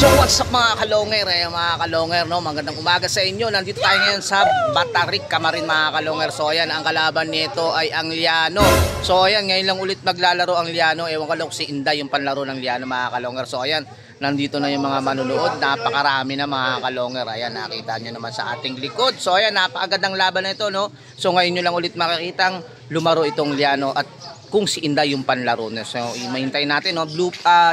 So what's up mga kalonger, mga kalonger, no? Magandang umaga sa inyo. Nandito tayo ngayon sa Batarik, Camarin mga kalonger. So ayan, ang kalaban nito ay ang Liano. So ayan, ngayon lang ulit maglalaro ang Liano. Ewan ko lang si Inday yung panlaro ng Liano mga kalonger. So ayan, nandito na yung mga manunood. Napakarami na mga kalonger. Ayan, nakita nyo naman sa ating likod. So ayan, napakagandang laban na ito, no? So ngayon nyo lang ulit makikitang lumaro itong Liano at kung si Inday yung panlaro na. So imahintayin natin, no?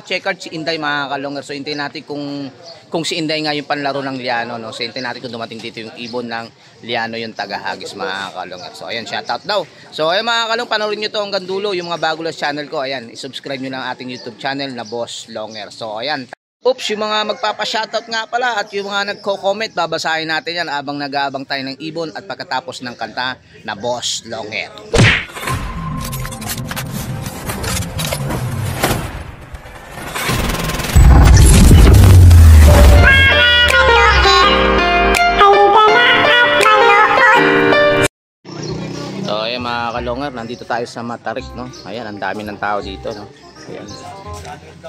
Checkered si Inday mga kalonger. So hintayin natin kung si Inday nga yung panlaro ng Liano, no? So hintayin natin kung dumating dito yung ibon ng Liano yung tagahagis mga kalonger. So ayan, shoutout daw. So ayan mga kalong, panoorin nyo to hanggang dulo. Yung mga bago lang channel ko, ayan, isubscribe nyo lang ating YouTube channel na Boss Longer. So ayan. Oops, yung mga magpapa-shoutout nga pala at yung mga nagko-comment, babasahin natin yan abang nag-aabang tayo ng ibon at pagkatapos ng kanta na Boss Longer. So ayan mga kalonger, nandito tayo sa Matarik, no? Ayan, ang dami ng tao dito, no? Ayan.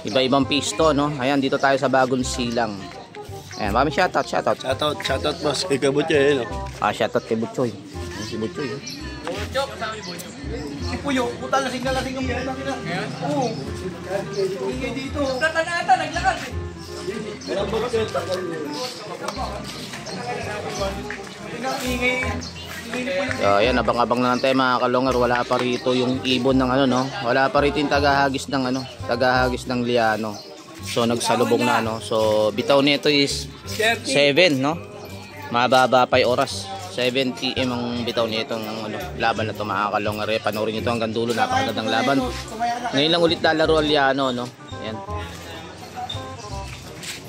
Iba-ibang pisto, no? Ayan, dito tayo sa Bagong Silang. Ayan, mami shoutout. Shoutout boss kay Kabutchoy, no? Shoutout kay Butchoy. Si Butchoy, eh. Butchoy, kasama ni Butchoy. Si Puyo, puta lasing ang puta nila. Oo. Ingay dito. Tatanata, naglakad eh. So ayan, abang-abang na lang tayo mga kalonger. Wala pa rito yung ibon ng ano, no? Wala pa rito yung tagahagis ng ano, tagahagis ng Liano. So nagsalubong na, no? So bitaw nito is 7, no? Mababa pa yung oras. 7 PM ang bitaw nitong ano, laban na to mga kalonger. Panoorin niyo to hanggang dulo, napakagandang laban. Ngayon lang ulit lalaro ang Liano, no? Ayan.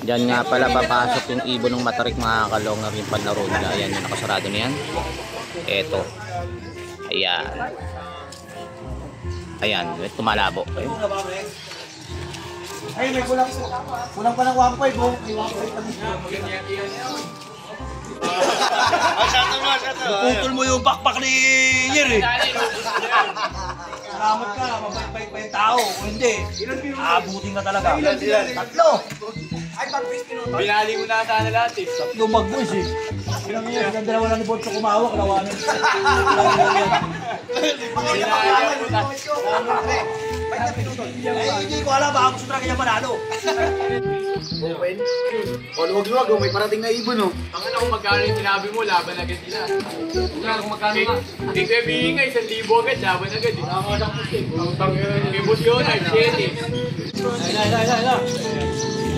Diyan nga pala papasok yung ibon ng Matarik mga kalonger, yung panlaro nila. Ayan, yung nakasarado niyan. Eto. Ayan. Ayan, tumalabo. Ayan. Ay, may kulang pa ng 1.5, oh. May 1.5 pa dito. Puputol mo yung backpack ni Yer, eh. Salamat ka, mabait pa yung tao. Kung hindi, abutin ka talaga. Tatlo! Ay, pag-face pinuto. Binali mo na sana lahat, eh. Tatlo mag-boys, eh. Ilang yan, ang dalawa lang ni Boncho kumawak, lawanan. Hindi ko alam, baka gusto talaga niya manalo. Open? O luwag-luwag, may parating na ibon, no? Ang alam ko magkano yung sinabi mo, laban agad sila. Kung magkano nga. Hindi ko ibigin nga, 1,000 agad, laban agad. May bus yun, ay 7.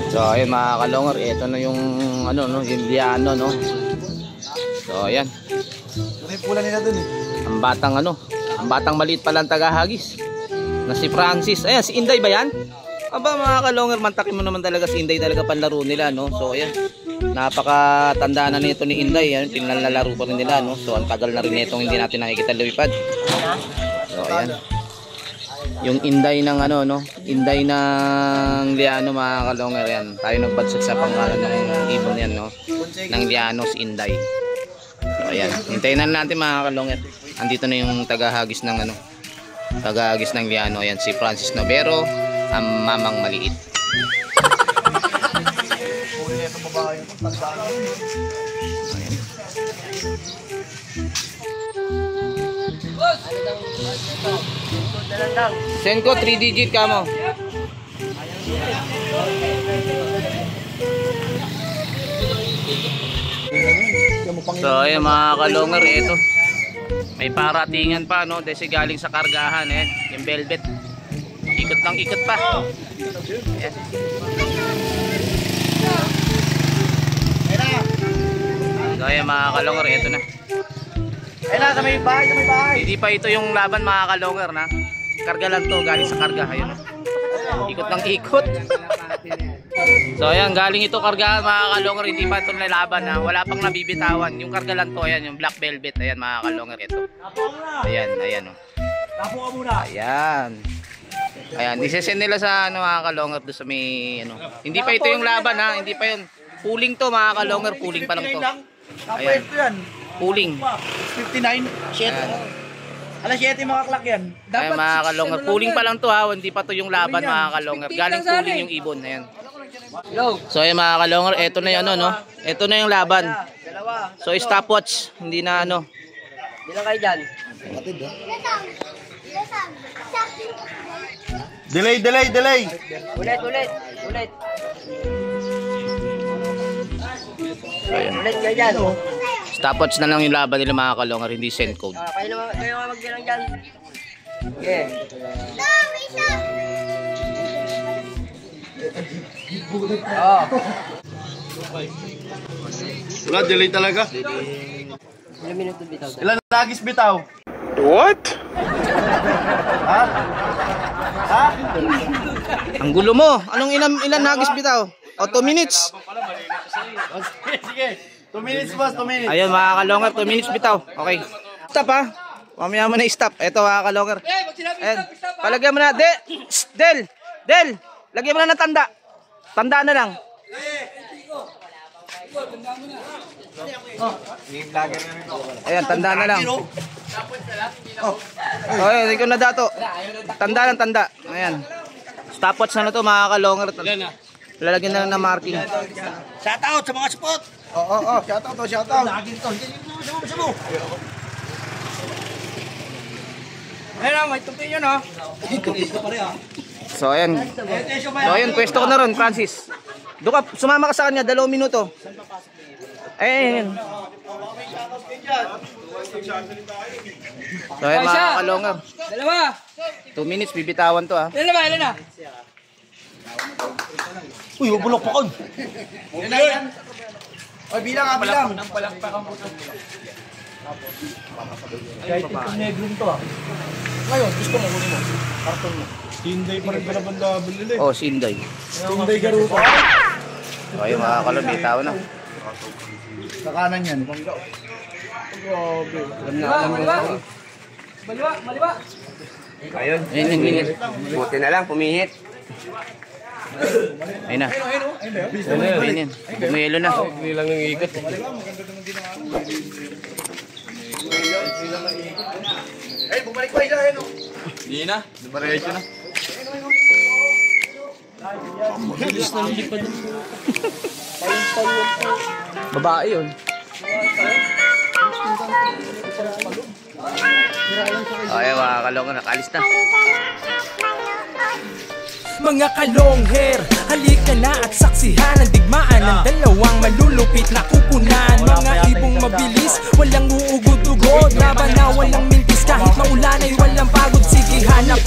So ayun mga kalonger, ito na yung ano, no, yung Liano, no. So ayan. May pula nila dun, eh. Ang batang maliit pa lang tagahagis na si Francis. Ayan, si Inday ba yan? Aba mga kalonger, mantakin mo naman talaga si Inday, talaga panlaro nila, no. So ayan, napakatanda na nito ni Inday, yan, pinalaro pa rin nila, no. So ang tagal na rin nitong hindi natin nakikita lumipad. So ayan, yung Inday ng ano, no, Inday ng Liano mga kalonger, yan. Tayo nagbagsak sa pangalan ng ibon yan, no, ng Liano, si Inday. So ayan, hintayin na natin mga kalonger. Andito na yung tagahagis ng ano, tagahagis ng Liano, ayan, si Francis Novero, ang mamang maliit. Send ko 3 digit ka mo. So ayan mga kalonger, ito may paratingan pa, no, desi galing sa kargahan, eh, yung velvet. Ikot lang ikot pa. Ayan. So ayan mga kalonger, ito na. Ay na, sa may bahay, Hindi pa ito yung laban mga kalonger, na karga lang to, galing sa karga. Ayun, ikot ng ikot. So ayan, galing ito karga mga kalonger, hindi pa ito nalaban, na wala pang nabibitawan. Yung karga lang to, ayan, yung black velvet. Ayan mga kalonger, ito. Ayan, oh. Tapo ka muna. Ayan. Ayan, isesend nila sa ano mga kalonger, doon sa may ano. Hindi pa ito yung laban, ha, hindi pa yun. Pooling to mga kalonger, pooling pa lang to. Ayan. Yan. Pooling. 59. Shit. Alas 7 mga klak yan. Ay mga kalongger, pooling pa lang to ha, hindi pa to yung laban mga kalongger. Galing pooling yung ibon, ayan. So ayan mga kalonger, eto na yung ano, no? Eto na yung laban. So stopwatch, hindi na ano. Bilang kayo dyan. Delay. Ulit. Ulit kayo dyan. Stopwatch na lang yung laban nila mga kalonger, hindi send code. Kayo nga magbilang dyan. Okay. Oo. Wala, delay talaga. Ilang minuto bitaw? Ilan lagis bitaw? Ang gulo mo. Anong ilan nagis bitaw? O 2 minutes. Sige. 2 minutes boss, 2 minutes. Ayun mga kalonger, 2 minutes bitaw. Okay. Stop ha. Mamaya mo na i-stop. Ito mga kalonger. Ayan. Palagyan mo na. Del. Lagyan mo na ng tanda. Tanda na lang. Ayan, tanda na lang. Ayan, ikaw na dato. Tanda lang, tanda. Ayan. Stopwatch na to mga kalonger. Lalagyan na lang ng marking. Shout out sa mga support. Oo. Shout out. Lagi nito. Ayun, may tupi yun, oh. So ayan. So ayan, pwesto ko na ron, Francis. Doon ka, sumama ka sa kanya, 2 minuto. Ayun. So ayan mga kalonger. Dalawa. 2 minutes, bibitawan to ha. Ilan na? Uy, bulok pa kon. Oy, bilang. Kahit itong negrong to, ah. Ngayon, gusto mo kunin mo. Karton mo. Tinday pa rin pala banda bilili. Oh, Sinday. Tinday garupa. So ayun mga kalonger, bibitawan na. Sa kanan yan. Maliwa. Ayun yung minute. Buti na lang, pumihit. Ayun na. Ayun yan. Bumelo na. Hindi lang yung ikot. Ay, bumalik pa isa no. Hindi na. Dibaretso na. Babae yun. Okay mga kalonger, nakalis na. Mga kalongher, halika na at saksihan ang digmaan ng dalawang malulupit na kupunan. Mga ibong mabilis, walang uugod-ugod, laban na walang mintis, kahit maulan ay walang pagod. Sige hanap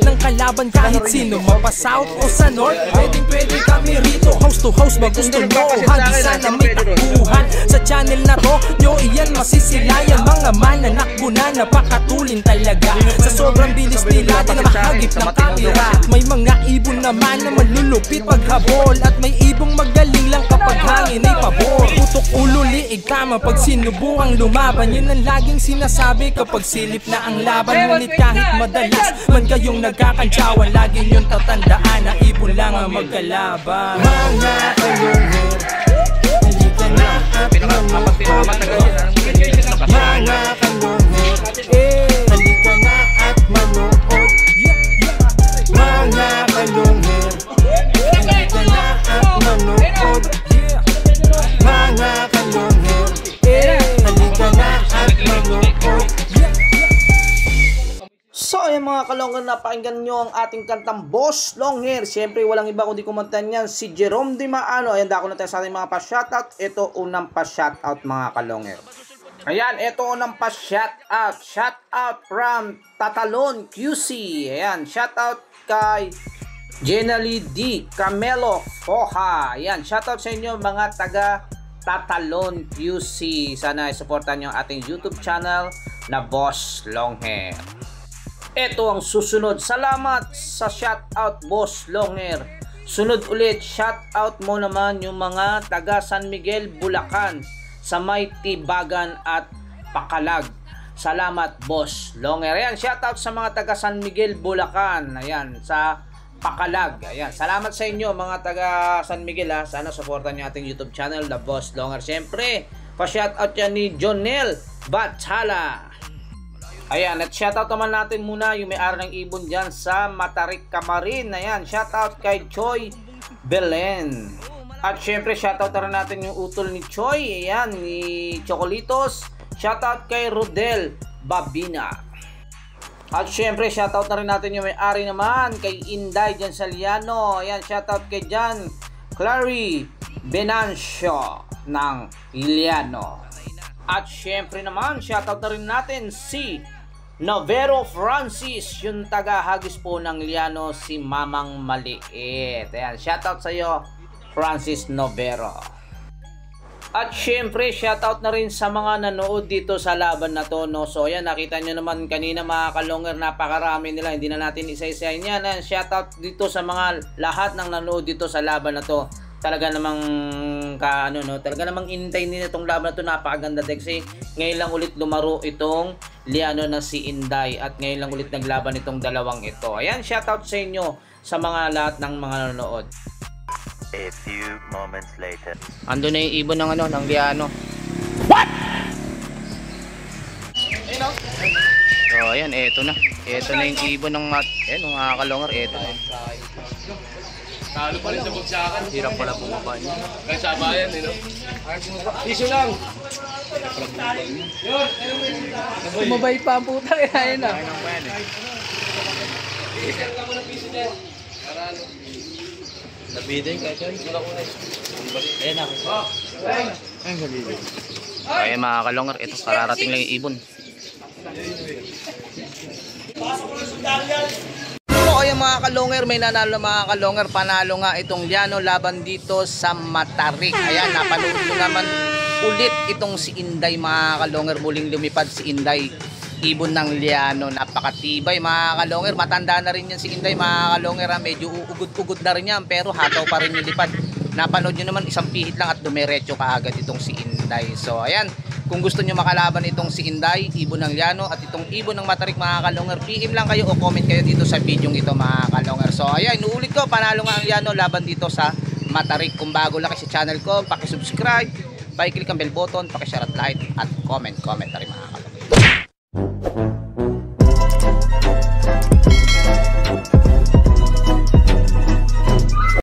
ng kalaban kahit sino, mapa-south o sa north, pwede kami rito. House to house ba gusto nyo? Hagi sana may takbuhan sa channel na to, nyo iyan masisilayan. Mga mananakbo na napakatulin talaga, sa sobrang bilis nila di na mahagip ng kamera. May mga ibon naman na malulupit paghabol, at may ibong magaling lang kapag hangin ay pabor. Putok ulo, liig tama pag sinubuang lumaban, yun ang laging sinasabi kapag silip na ang laban. Ngunit kahit madalas man kayong nagkakantsawan, lagi niyong tatandaan na ibon lang ang magkalaban. Mga kalungher, halika na at manood. Mga kalungher, halika na at manood. Mga kalungher, halika na at manood. Mga kalungher, halika na at manood. So ayan mga kalongger, napakinggan nyo ang ating kantang Boss Longhair. Siyempre walang iba kundi kumanta niyan si Jerome Di Maano. Ayan, dako na tayo sa ating mga pa-shoutout. Ito unang pa-shoutout mga kalongger. Ayan, ito unang pa-shoutout. Shoutout from Tatalon QC. Ayan, shoutout kay Jenally D. Camelo Foha. Ayan, shoutout sa inyo mga taga Tatalon QC. Sana i-supportan nyo ang ating YouTube channel na Boss Longhair. Ito ang susunod. Salamat sa shoutout Boss Longhair. Sunod ulit, shoutout mo naman yung mga taga San Miguel, Bulacan, sa may Tibagan at Pakalag. Salamat Boss Longhair. Ayan, shoutout sa mga taga San Miguel, Bulacan. Ayan, sa Pakalag. Ayan, salamat sa inyo mga taga San Miguel ha. Sana supportan niyo ating YouTube channel na Boss Longhair. Siyempre, pa-shoutout yan ni Jonel Bathala. Ayan, at shoutout naman natin muna yung may-ari ng ibon dyan sa Matarik, Camarin. Ayan, shoutout kay Choi Belen. At syempre shoutout na rin natin yung utol ni Choi, ayan, ni Chocolitos. Shoutout kay Rodel Babina. At syempre shoutout na rin natin yung may-ari naman kay Inday dyan sa Liano. Ayan, shoutout kay Jan Clary Benancio ng Liano. At syempre naman shoutout na rin natin si Novero Francis, yung taga-hagis po ng Liano, si Mamang Maliit. Ayan, shoutout sa iyo Francis Novero. At syempre shoutout na rin sa mga nanood dito sa laban na to, no? So ayan, nakita nyo naman kanina mga Kalonger, napakarami nila, hindi na natin isa-isahin yan. Ayan, shoutout dito sa mga lahat ng nanood dito sa laban na to. Talaga namang talaga namang intay nila itong laban na to, napakaganda kasi ngayon lang ulit lumaro itong Liano na si Inday at ngayon lang ulit naglaban itong dalawang ito. Ayan, shoutout sa inyo sa mga lahat ng mga nanonood. A few moments later. Ando na yung ibon ng ng Liano. What? Ayun. So ayan, eto na. Eto na yung ibon ng mga Kalonger, eto na. Talo pa rin sa bagsakan. Hirap pala bumaba niya. Kaya sabayan, no? Piso lang. Sumabay pa ang puta kaya yun ah. Nabiday ka dyan. Ayan na. Kaya mga Kalonger, ito kararating lang yung ibon. So ayun mga Kalonger, may nanalo mga Kalonger, panalo nga itong Liano laban dito sa Matarik. Ayan, napanood nyo naman ulit itong si Inday mga Kalonger, muling lumipad si Inday, ibon ng Liano, napakatibay mga Kalonger, matanda na rin yan si Inday mga Kalonger, medyo uugod-ugod na rin yan pero hataw pa rin yung lipad. Napanood nyo naman, isang pihit lang at dumiretso kaagad itong si Inday. So ayan, kung gusto nyo makalaban itong si Inday, ibon ng Liano at itong ibon ng Matarik mga Kalonger, PM lang kayo o comment kayo dito sa video ito mga Kalonger. So ayan, inuulit ko, panalo nga ang Liano laban dito sa Matarik. Kung bago lang kayo sa channel ko, paki-subscribe, paki-click ang bell button, paki-share at like at comment na rin mga